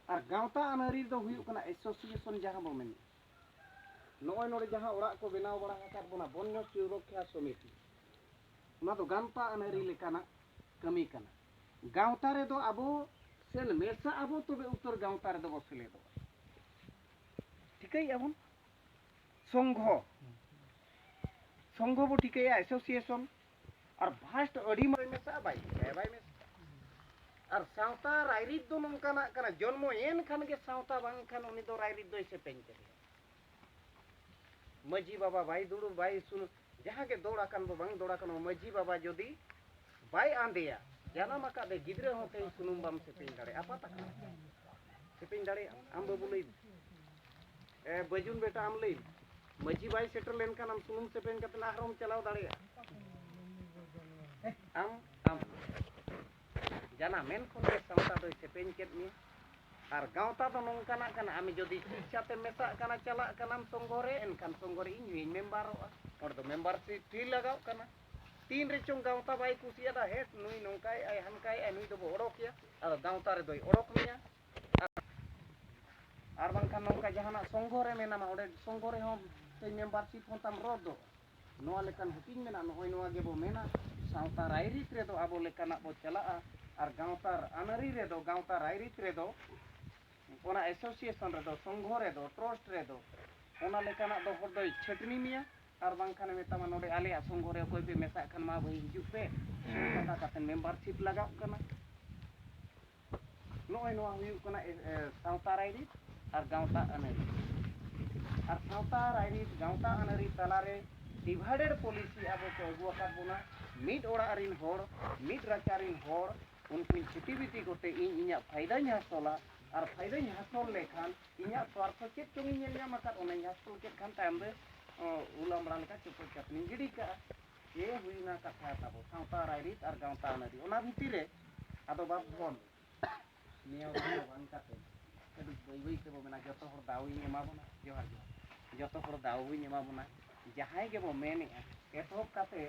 और गाँवता अनारी दो हुई कना एसोसिएशन जहाँ बो मेन नोय नोडे जहाँ ओड़ा को बनाव बड़ा आकार बना बन्य सुरक्षा समिति ना तो गाँवता अनारी लेकाना कमी कना गाँवता रे दो अबो सेल मेसा अबो तबे उत्तर गाँवता रे दो बसले दो ठिकै अबन संघ बो ठिकै एसोसिएशन और फास्ट अड़ी मरे मेसा बाई में और सावता रायरित दो नोंकाना कना जन्म एन खान के सावता बांग खान उनी दो रायरित दो से पेन करे मजी बाबा भाई दुड़ु भाई सुन जहाँ के दौड़ा कान बो बांग दौड़ा कान मजी बाबा जोदी भाई आंदेया जाना मका दे गिद्रे होते सुनुम बाम से पेन दाड़े apa tak से पेन दाड़े आम बाबू लई ए बजुन बेटा आम लई मजी भाई सेटर लेन कान आम सुनुम से पेन कतना हरम चलाव दाड़े आम जाना मेन खोन के सावता दो से पेन केत मी और गाँवता तो नोंकाना कना आमी जोदी शिक्षाते मेसा कना चला कनाम संगोरे एनखान संगोरे इन मेम्बारोआ और तो मेम्बारशिप फी लगाव कना तीन रे चों गाँवता बाई कुसिया दा हेट नुई नोंकाय आई हनकाय आई नुई दो ओडोकिया और गाँवता रे दोई ओडोक मिया और बांखान नोंका जहाना संगोरे मेना मा ओडे संगोरे हो ते मेम्बारशिप होताम रोदो नोआ लेकान हुकिन मेना नोय नोआ गेबो मेना सावता रायरित रे दो आबो लेकाना बो चलाआ और गाँवता अनारी रे दो गाँवता रायरित रे दो ओना एसोसिएशन रे दो संघो रे दो ट्रस्ट रे दो ओना लेकाना दो हर दो छटनी मिया और बांखान मेतामा नोडे आले संघो रे कोई पे मेसा खान मा भाई हिजु पे पता काते मेम्बारशिप लगाव कना नोय नोआ हुयु कना सावता रायरित और गाँवता अनारी और सावता रायरित गाँवता अनारी तलारे डिवाइडेड पॉलिसी आबो को अगुआ का बोना मिड ओड़ा रिन होड़ मिड राचारिन होड़ उनकी एक्टिविटी कोते इnya फायदा हासला और फायदा हासल लेखान इnya स्वार्थ चेक चोंगी नेल ᱧᱟᱢ आकाद ओना हासल के खान तायम रे उलामड़ा लेका चुप चटनी गिडी का ये हुईना कथा ताबो सावता रायरित और गाँवता अनारी ओना भिती रे आदो बाप बन निया वन काते कदि बई बई ते बो मेना जतो हर दावी एमा बना जोहार जतो हर दावी एमा बना जहाय के बो मेने एतोप काते